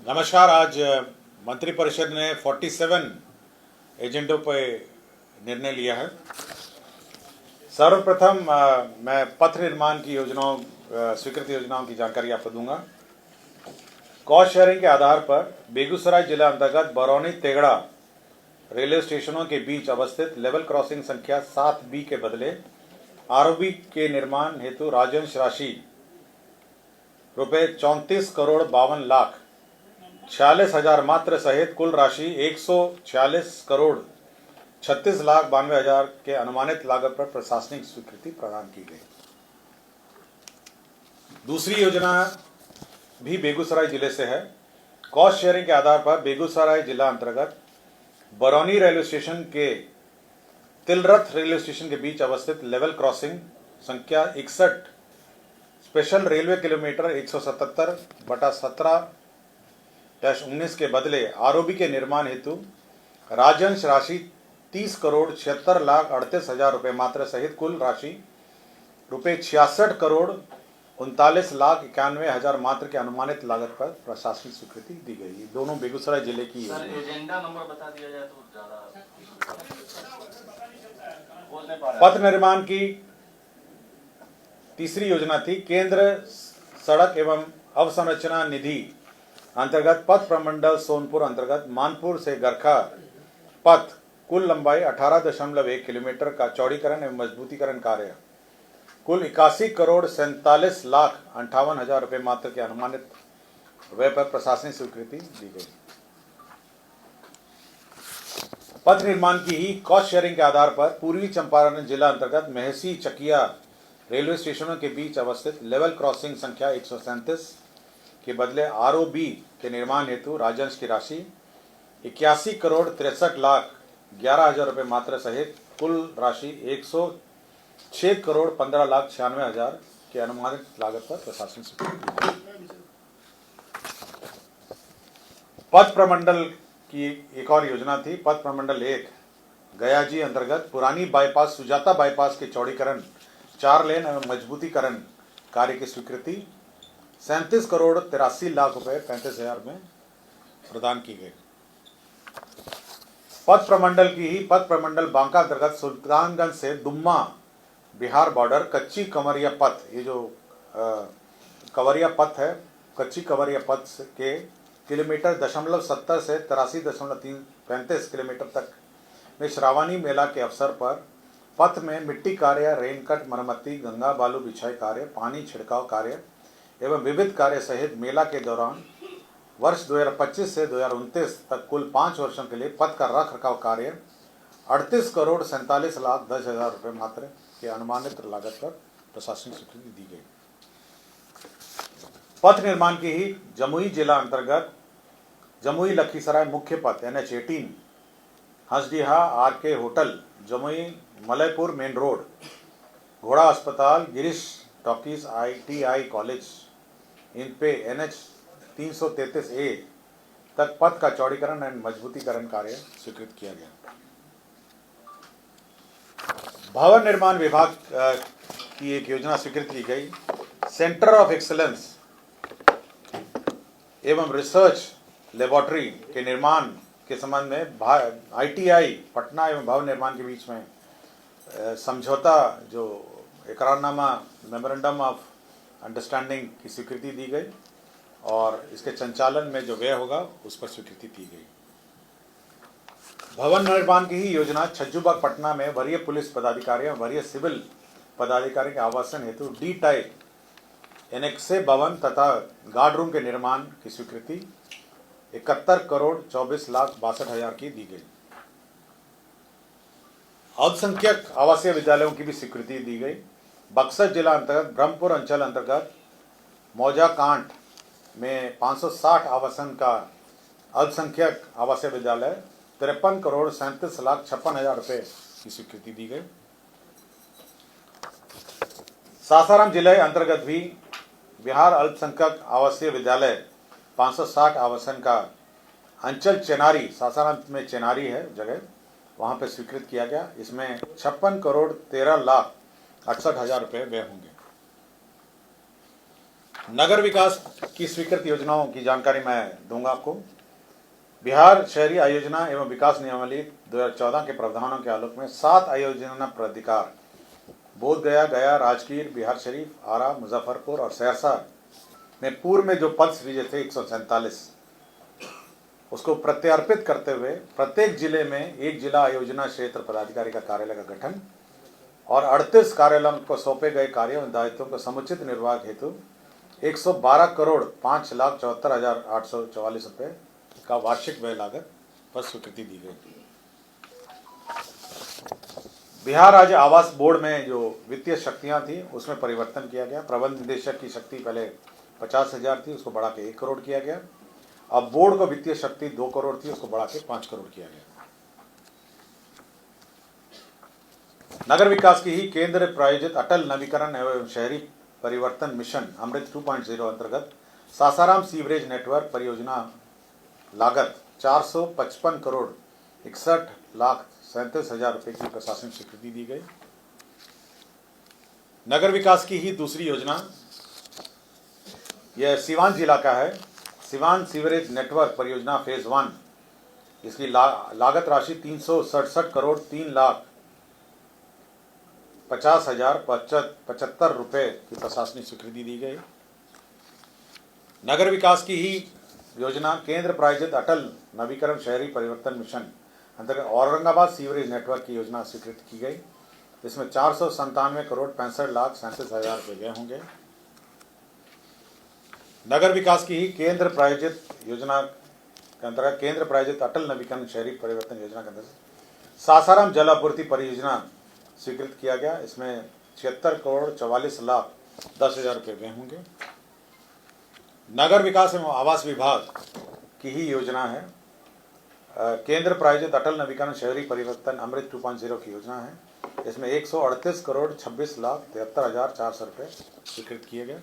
नमस्कार। आज मंत्रिपरिषद ने 47 एजेंडों पर निर्णय लिया है। सर्वप्रथम मैं पथ निर्माण की योजनाओं स्वीकृत योजनाओं की जानकारी आपको दूंगा। कॉस्ट शेयरिंग के आधार पर बेगूसराय जिला अंतर्गत बरौनी तेगड़ा रेलवे स्टेशनों के बीच अवस्थित लेवल क्रॉसिंग संख्या 7B के बदले आरओबी के निर्माण हेतु राजंश राशि रुपये 34,52,46,00,000 मात्र सहित कुल राशि 146,36,92,000 के अनुमानित लागत पर प्रशासनिक स्वीकृति प्रदान की गई। दूसरी योजना भी बेगूसराय जिले से है। कॉस्ट शेयरिंग के आधार पर बेगूसराय जिला अंतर्गत बरौनी रेलवे स्टेशन के तिलरथ रेलवे स्टेशन के बीच अवस्थित लेवल क्रॉसिंग संख्या 61 स्पेशल रेलवे किलोमीटर 177/17-19 के बदले आरओबी के निर्माण हेतु राजंश राशि 30,76,38,000 रुपये मात्र सहित कुल राशि रुपये 66,39,91,000 मात्र के अनुमानित लागत पर प्रशासनिक स्वीकृति दी गई। दोनों बेगूसराय जिले की एजेंडा नंबर बता दिया जाए तो ज्यादा। पथ निर्माण की तीसरी योजना थी केंद्र सड़क एवं अवसंरचना निधि अंतर्गत पथ प्रमंडल सोनपुर अंतर्गत मानपुर से गरखा पथ कुल लंबाई 18.1 किलोमीटर का चौड़ीकरण एवं मजबूतीकरण कार्य कुल 81,47,58,000 रुपये मात्र के अनुमानित व्यय पर प्रशासनिक स्वीकृति दी गई। पथ निर्माण की ही कॉस्ट शेयरिंग के आधार पर पूर्वी चंपारण जिला अंतर्गत मेहसी चकिया रेलवे स्टेशनों के बीच अवस्थित लेवल क्रॉसिंग संख्या 137 के बदले आरओबी के निर्माण हेतु राजंश की राशि 81,63,11,000 रुपये मात्र सहित कुल राशि 106,15,96,000 के अनुमानित लागत पर प्रशासनिक स्वीकृति। पथ प्रमंडल की एक और योजना थी पथ प्रमंडल 1 गयाजी अंतर्गत पुरानी बाईपास सुजाता बाईपास के चौड़ीकरण 4 लेन एवं मजबूतीकरण कार्य की स्वीकृति 37,83,00,000 रुपये 35,000 में प्रदान की गई। पथ प्रमंडल की ही पथ प्रमंडल बांका अंतर्गत सुल्तानगंज से दुम्मा बिहार बॉर्डर कच्ची कंवरिया पथ, ये जो कंवरिया पथ है, कच्ची कंवरिया पथ के किलोमीटर 0.70 से 83.35 किलोमीटर तक में श्रावणी मेला के अवसर पर पथ में मिट्टी कार्य, रेनकट मरम्मती, गंगा बालू बिछाई कार्य, पानी छिड़काव कार्य एवं विविध कार्य सहित मेला के दौरान वर्ष 2025 से 2029 तक कुल 5 वर्षों के लिए पथ का रख रखाव कार्य 38,47,10,000 रुपये मात्र के अनुमानित लागत पर प्रशासनिक स्वीकृति दी गई। पथ निर्माण की ही जमुई जिला अंतर्गत जमुई लखीसराय मुख्य पथ NH18 Hansdiha RK hotel Jamui Malaypur main road घोड़ा अस्पताल Girish talkies ITI college in पे NH 333A तक पथ का चौड़ीकरण एवं मजबूतीकरण कार्य स्वीकृत किया गया। भवन निर्माण विभाग की एक योजना स्वीकृत की गई। सेंटर ऑफ एक्सीलेंस एवं रिसर्च लेबोरेटरी के निर्माण के संबंध में ITI पटना एवं भवन निर्माण के बीच में समझौता जो इकरारनामा मेमोरेंडम ऑफ अंडरस्टैंडिंग की स्वीकृति दी गई और इसके संचालन में जो व्यय होगा उस पर स्वीकृति दी गई। भवन निर्माण की ही योजना छज्जूबाग पटना में वरीय पुलिस पदाधिकारी और वरीय सिविल पदाधिकारी के आवासन हेतु D टाइप एनेक्से भवन तथा गार्ड रूम के निर्माण की स्वीकृति 71,24,62,000 की दी गई। अल्पसंख्यक आवासीय विद्यालयों की भी स्वीकृति दी गई। बक्सर जिला अंतर्गत ब्रह्मपुर अंचल अंतर्गत मौजा कांट में 560 आवासन का अल्पसंख्यक आवासीय विद्यालय 53,37,56,000 रुपये की स्वीकृति दी गई। सासाराम जिले अंतर्गत भी बिहार अल्पसंख्यक आवासीय विद्यालय 560 आवासन का अंचल चेनारी, सासाराम में चेनारी है जगह, वहाँ पे स्वीकृत किया गया। इसमें 56,13,68,000 रुपये व्यय होंगे। नगर विकास की स्वीकृत योजनाओं की जानकारी मैं दूंगा आपको। बिहार शहरी आयोजना एवं विकास नियमावली 2014 के प्रावधानों के आलोक में 7 आयोजना प्राधिकार बोधगया, गया, राजगीर, बिहार शरीफ, आरा, मुजफ्फरपुर और सहरसा में पूर्व में जो पद सृजे थे 147 उसको प्रत्यार्पित करते हुए प्रत्येक जिले में एक जिला आयोजना क्षेत्र पदाधिकारी का कार्यालय का गठन और 38 कार्यालयों को सौंपे गए कार्य एवं दायित्वों को समुचित निर्वाह हेतु 112 करोड़ 5,74,844 रुपये का वार्षिक व्यय लागत पर स्वीकृति दी गई। बिहार राज्य आवास बोर्ड में जो वित्तीय शक्तियां थी उसमें परिवर्तन किया गया। प्रबंध निदेशक की शक्ति पहले 50,000 थी, उसको बढ़ा के 1 करोड़ किया गया। अब बोर्ड को वित्तीय शक्ति 2 करोड़ थी, उसको बढ़ा के 5 करोड़ किया गया। नगर विकास की ही केंद्र प्रायोजित अटल नवीकरण एवं शहरी परिवर्तन मिशन अमृत 2.0 अंतर्गत सासाराम सीवरेज नेटवर्क परियोजना लागत 455 करोड़ 61,37,000 रुपए की प्रशासनिक स्वीकृति दी गई। नगर विकास की ही दूसरी योजना यह सीवान जिला का है। सीवान सीवरेज नेटवर्क परियोजना फेज 1, इसकी लागत राशि 367 करोड़ 3,50,075 रुपए की प्रशासनिक स्वीकृति दी गई। नगर विकास की ही योजना केंद्र प्रायोजित अटल नवीकरण शहरी परिवर्तन मिशन अंतर्गत औरंगाबाद सीवरेज नेटवर्क की योजना स्वीकृत की गई। इसमें 497 करोड़ 65,37,000 रुपये व्यय होंगे। नगर विकास की ही केंद्र प्रायोजित योजना के अंतर्गत केंद्र प्रायोजित अटल नवीकरण शहरी परिवर्तन योजना के अंतर्गत सासाराम जल आपूर्ति परियोजना स्वीकृत किया गया। इसमें 76 करोड़ 44,10,000 रुपये व्यय होंगे। नगर विकास एवं आवास विभाग की ही योजना है। केंद्र प्रायोजित अटल नवीकरण शहरी परिवर्तन अमृत 2.0 की योजना है। इसमें 138 करोड़ 26,73,400 रुपये स्वीकृत किए गए।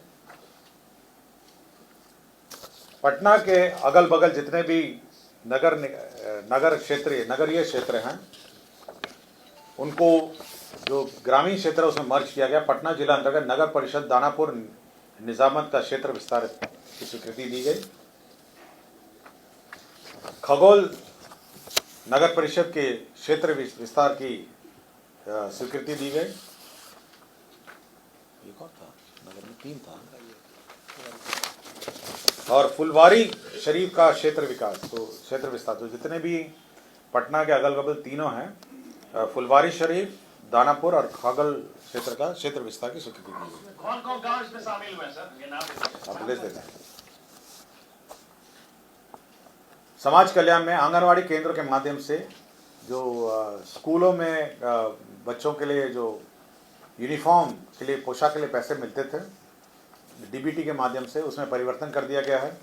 पटना के अगल बगल जितने भी नगरीय क्षेत्र हैं उनको जो ग्रामीण क्षेत्र है उसमें मर्ज किया गया। पटना जिला अंतर्गत नगर परिषद दानापुर निजामत का क्षेत्र विस्तार की स्वीकृति दी गई। खगोल नगर परिषद के क्षेत्र विस्तार की स्वीकृति दी गई। ये कौन था? नगर में 3 था। और फुलवारी शरीफ का क्षेत्र विस्तार तो जितने भी पटना के अगल बगल तीनों हैं, फुलवारी शरीफ, दानापुर और खगल क्षेत्र का क्षेत्र विस्तार की स्वीकृति दी गई। कौन कौन गांव इसमें शामिल हुए सर, ये नाम आप लिस्ट देते हैं। समाज कल्याण में आंगनवाड़ी केंद्रों के माध्यम से जो स्कूलों में बच्चों के लिए जो यूनिफॉर्म के लिए पोशाक के लिए पैसे मिलते थे डीबीटी के माध्यम से, उसमें परिवर्तन कर दिया गया है।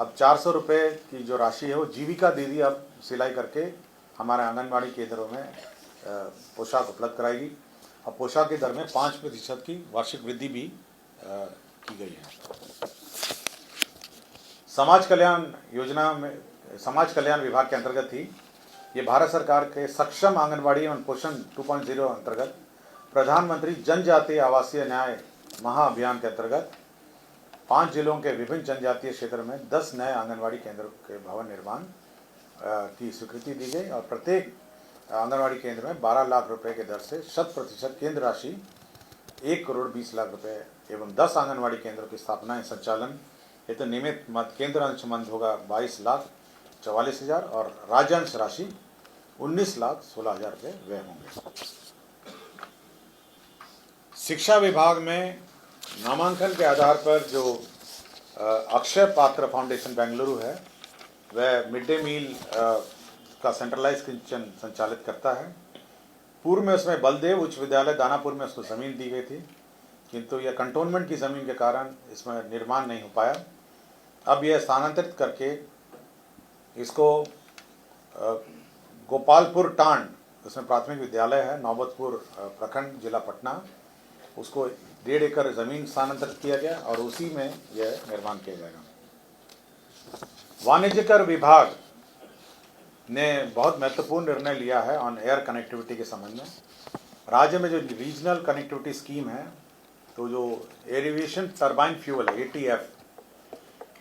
अब 400 रुपये की जो राशि है वो जीविका दीदी अब सिलाई करके हमारे आंगनवाड़ी केंद्रों में पोशाक उपलब्ध कराएगी। और पोशाक की दर में 5% की वार्षिक वृद्धि भी की गई है। समाज कल्याण योजना में समाज कल्याण विभाग के अंतर्गत ही ये भारत सरकार के सक्षम आंगनवाड़ी एवं पोषण 2.0 अंतर्गत प्रधानमंत्री जनजातीय आवासीय न्याय महाअभियान के अंतर्गत 5 जिलों के विभिन्न जनजातीय क्षेत्र में 10 नए आंगनवाड़ी केंद्रों के भवन निर्माण की स्वीकृति दी गई। और प्रत्येक आंगनवाड़ी केंद्र में 12 लाख रुपए के दर से 100% केंद्र राशि 1 करोड़ 20 लाख रुपए एवं 10 आंगनवाड़ी केंद्रों की स्थापना एवं संचालन हेतु नियमित केंद्र अंश मंद होगा 22,44,000 और राज्यांश राशि 19,16,000 रुपये व्यय होंगे। शिक्षा विभाग में नामांकन के आधार पर जो अक्षय पात्र फाउंडेशन बेंगलुरु है वह मिड डे मील का सेंट्रलाइज किचन संचालित करता है। पूर्व में उसमें बलदेव उच्च विद्यालय दानापुर में उसको ज़मीन दी गई थी, किंतु यह कंटोनमेंट की ज़मीन के कारण इसमें निर्माण नहीं हो पाया। अब यह स्थानांतरित करके इसको गोपालपुर टांड, उसमें प्राथमिक विद्यालय है, नौबतपुर प्रखंड जिला पटना, उसको 1.5 एकड़ ज़मीन स्थानांतरित किया गया और उसी में यह निर्माण किया जाएगा। वाणिज्यकर विभाग ने बहुत महत्वपूर्ण निर्णय लिया है ऑन एयर कनेक्टिविटी के संबंध में। राज्य में जो रीजनल कनेक्टिविटी स्कीम है तो जो एविएशन टरबाइन फ्यूल है ATF,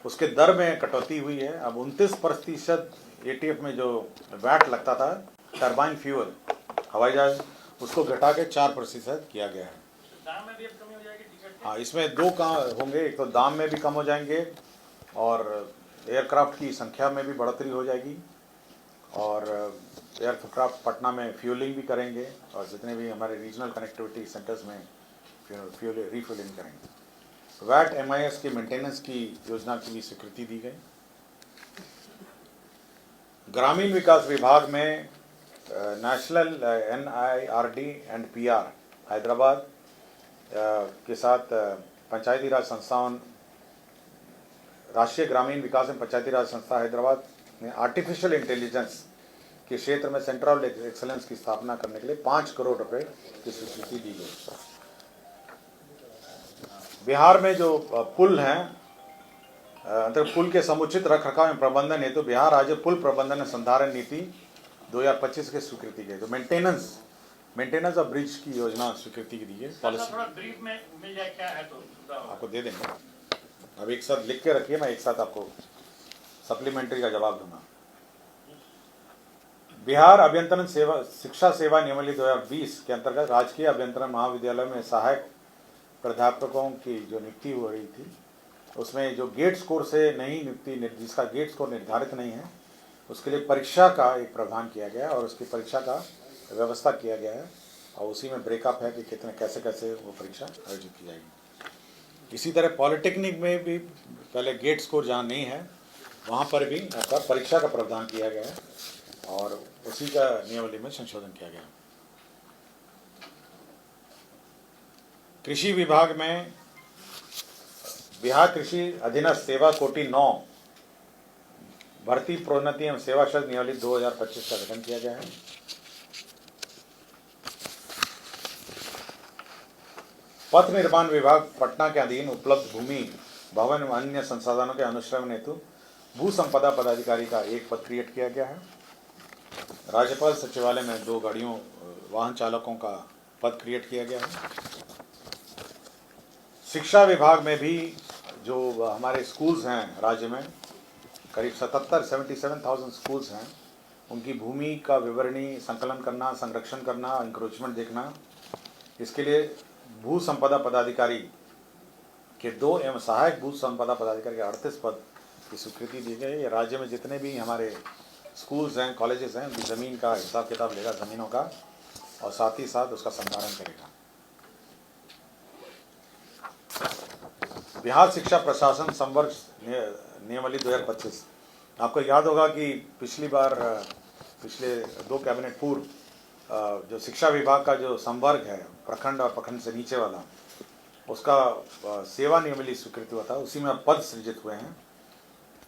उसके दर में कटौती हुई है। अब 29% ATF में जो वैट लगता था टरबाइन फ्यूल हवाई जहाज, उसको घटा के 4% किया गया है। दाम में भी अब कमी हो जाएगी टिकट की? हाँ, इसमें दो काम होंगे, एक तो दाम में भी कम हो जाएंगे और एयरक्राफ्ट की संख्या में भी बढ़ोतरी हो जाएगी, और एयरक्राफ्ट पटना में फ्यूलिंग भी करेंगे और जितने भी हमारे रीजनल कनेक्टिविटी सेंटर्स में रिफ्यूलिंग करेंगे। वैट MIS के मेंटेनेंस की योजना की भी स्वीकृति दी गई। ग्रामीण विकास विभाग में national NIRD and PR Hyderabad के साथ पंचायती राज संस्थान, राष्ट्रीय ग्रामीण विकास एवं पंचायती राज संस्था हैदराबाद ने आर्टिफिशियल इंटेलिजेंस के क्षेत्र में सेंटर ऑफ एक्सेलेंस की स्थापना करने के लिए 5 करोड़ रुपए की स्वीकृति दी गई। बिहार में जो पुल हैं, पुल के समुचित रखरखाव एवं प्रबंधन हेतु बिहार राज्य पुल प्रबंधन संधारण नीति 2025 की स्वीकृति गई। तो मेंटेनेंस ऑफ ब्रिज की योजना स्वीकृति दी है। पॉलिसी थोड़ा ब्रीफ में मिल जाए क्या है तो आपको दे देंगे। अब एक साथ लिख के रखिए, मैं एक साथ आपको सप्लीमेंट्री का जवाब दूंगा। बिहार अभियंत्रण सेवा शिक्षा सेवा नियमावली 2020 के अंतर्गत राजकीय अभियंत्रण महाविद्यालय में सहायक प्राध्यापकों की जो नियुक्ति हो रही थी, उसमें जो गेट स्कोर से नहीं नियुक्ति, जिसका गेट स्कोर निर्धारित नहीं है, उसके लिए परीक्षा का एक प्रावधान किया गया है और उसकी परीक्षा का व्यवस्था किया गया है, और उसी में ब्रेकअप है कि कितने कैसे कैसे वो परीक्षा आयोजित की जाएगी। इसी तरह पॉलिटेक्निक में भी पहले गेट स्कोर जहाँ नहीं है वहाँ पर भी आपका परीक्षा का प्रावधान किया गया है और उसी का नियमावली में संशोधन किया गया। कृषि विभाग में बिहार कृषि अधीनस्थ सेवा कोटि 9 भर्ती प्रोन्नति एवं सेवा शुल्क नियमावली 2025 का गठन किया गया है। पथ निर्माण विभाग पटना के अधीन उपलब्ध भूमि, भवन एवं अन्य संसाधनों के अनुश्रवण हेतु भू संपदा पदाधिकारी का एक पद क्रिएट किया गया है। राज्यपाल सचिवालय में 2 गाड़ियों वाहन चालकों का पद क्रिएट किया गया है। शिक्षा विभाग में भी जो हमारे स्कूल्स हैं राज्य में, करीब 77,000 स्कूल्स हैं, उनकी भूमि का विवरणी संकलन करना, संरक्षण करना, इंक्रोचमेंट देखना, इसके लिए भू संपदा पदाधिकारी के 2 एवं सहायक भू संपदा पदाधिकारी के 38 पद की स्वीकृति दी गई। राज्य में जितने भी हमारे स्कूल्स हैं, कॉलेजेस हैं, उनकी ज़मीन का हिसाब किताब लेगा, ज़मीनों का, और साथ ही साथ उसका संधारण करेगा। बिहार शिक्षा प्रशासन संवर्ग नियमावली 2025, आपको याद होगा कि पिछली बार पिछले 2 कैबिनेट पूर्व जो शिक्षा विभाग का जो संवर्ग है, प्रखंड और प्रखंड से नीचे वाला, उसका सेवा नियमावली स्वीकृति हुआ था। उसी में पद सृजित हुए हैं,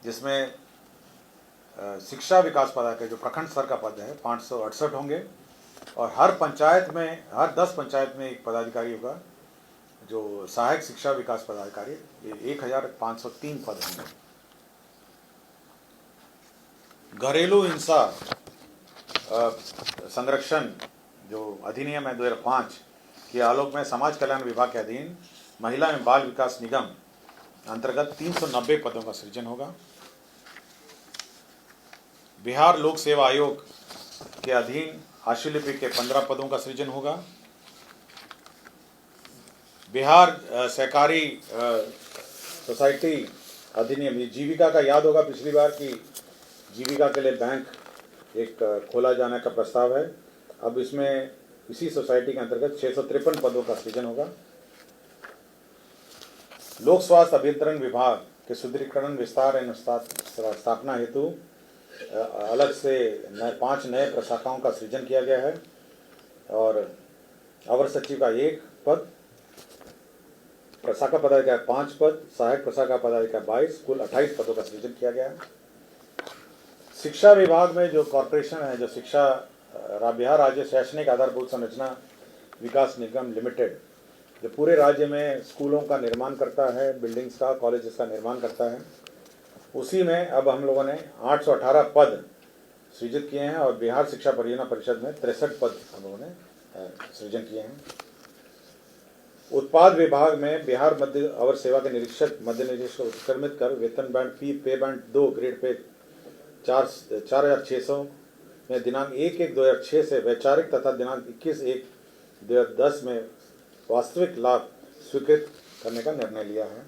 जिसमें शिक्षा विकास पदाधिकारी जो प्रखंड स्तर का पद है 568 होंगे, और हर पंचायत में, हर 10 पंचायत में एक पदाधिकारी होगा जो सहायक शिक्षा विकास पदाधिकारी, ये 1503 पद होंगे। घरेलू हिंसा संरक्षण जो अधिनियम है 2005 के आलोक में समाज कल्याण विभाग के अधीन महिला एवं बाल विकास निगम अंतर्गत 390 पदों का सृजन होगा। बिहार लोक सेवा आयोग के अधीन आशुलिपि के 15 पदों का सृजन होगा। बिहार सहकारी सोसाइटी अधिनियम, ये जीविका का याद होगा पिछली बार की जीविका के लिए बैंक एक खोला जाने का प्रस्ताव है। अब इसमें इसी सोसाइटी के अंतर्गत 653 पदों का सृजन होगा। लोक स्वास्थ्य अभियंत्रण विभाग के सुदृढ़ीकरण, विस्तार एवं स्थापना हेतु अलग से 5 नए प्रशाखाओं का सृजन किया गया है, और अवर सचिव का 1 पद, प्रशाखा पदाधिकारी 5 पद, सहायक प्रशाखा पदाधिकारी 22, कुल 28 पदों का सृजन किया गया है। शिक्षा विभाग में जो कॉरपोरेशन है, जो शिक्षा बिहार राज्य शैक्षणिक आधारभूत संरचना विकास निगम लिमिटेड, जो पूरे राज्य में स्कूलों का निर्माण करता है, बिल्डिंग्स का, कॉलेजेस का निर्माण करता है, उसी में अब हम लोगों ने 818 पद सृजित किए हैं, और बिहार शिक्षा परियोजना परिषद में 63 पद हम लोगों ने सृजन किए हैं। उत्पाद विभाग में बिहार मध्य अवर सेवा के निरीक्षक मध्य निरीक्षक को उत्क्रमित कर वेतन बैंड पे बैंड 2 ग्रेड पे 4,600 में दिनांक 1/1/2006 से वैचारिक तथा दिनांक 21/1/2010 में वास्तविक लाभ स्वीकृत करने का निर्णय लिया है।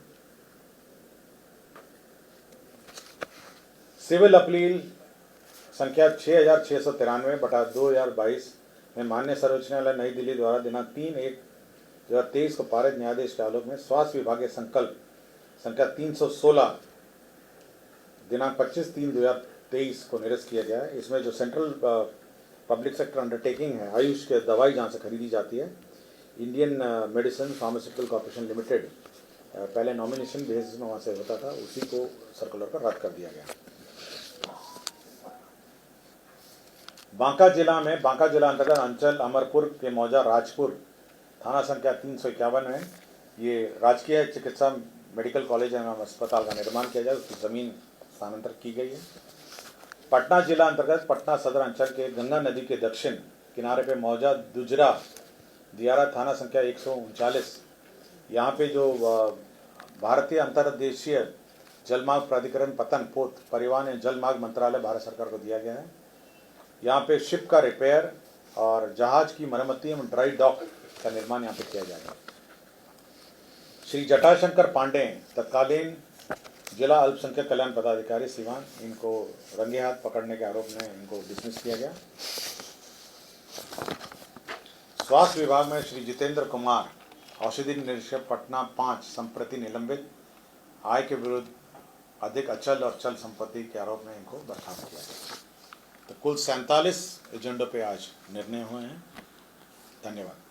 सिविल अपील संख्या 6693/2022 में माननीय सर्वोच्च न्यायालय नई दिल्ली द्वारा दिनांक 3/1/2023 को पारित न्यायाधीश के आलोक में स्वास्थ्य विभाग के संकल्प संख्या 316 दिनांक 25/3/2023 को निरस्त किया गया है। इसमें जो सेंट्रल पब्लिक सेक्टर अंडरटेकिंग है आयुष के दवाई जहाँ से खरीदी जाती है, Indian medicine pharmaceutical corporation limited, पहले नॉमिनेशन बेसिस में वहाँ से होता था, उसी को सर्कुलर पर रद्द कर दिया गया। बांका जिला अंतर्गत अंचल अमरपुर के मौजा राजपुर थाना संख्या 351 में ये राजकीय चिकित्सा मेडिकल कॉलेज एवं अस्पताल का निर्माण किया जाए, उसकी ज़मीन स्थानांतरित की गई है। पटना जिला अंतर्गत पटना सदर अंचल के गंगा नदी के दक्षिण किनारे पे मौजा दुजरा दियारा थाना संख्या 139, यहाँ पे जो भारतीय अंतर्देशीय जलमार्ग प्राधिकरण पतन पोत परिवहन एवं जलमार्ग मंत्रालय भारत सरकार को दिया गया है। यहाँ पे शिप का रिपेयर और जहाज की मरम्मती एवं ड्राई डॉक का निर्माण यहाँ पे किया जाएगा। श्री जटाशंकर पांडे तत्कालीन जिला अल्पसंख्यक कल्याण पदाधिकारी सीवान, इनको रंगे हाथ पकड़ने के आरोप में इनको डिसमिस किया गया। स्वास्थ्य विभाग में श्री जितेंद्र कुमार औषधि निरीक्षक पटना 5 संप्रति निलंबित, आय के विरुद्ध अधिक अचल और चल संपत्ति के आरोप में इनको बर्खास्त किया गया। तो कुल 47 एजेंडों पे आज निर्णय हुए हैं। धन्यवाद।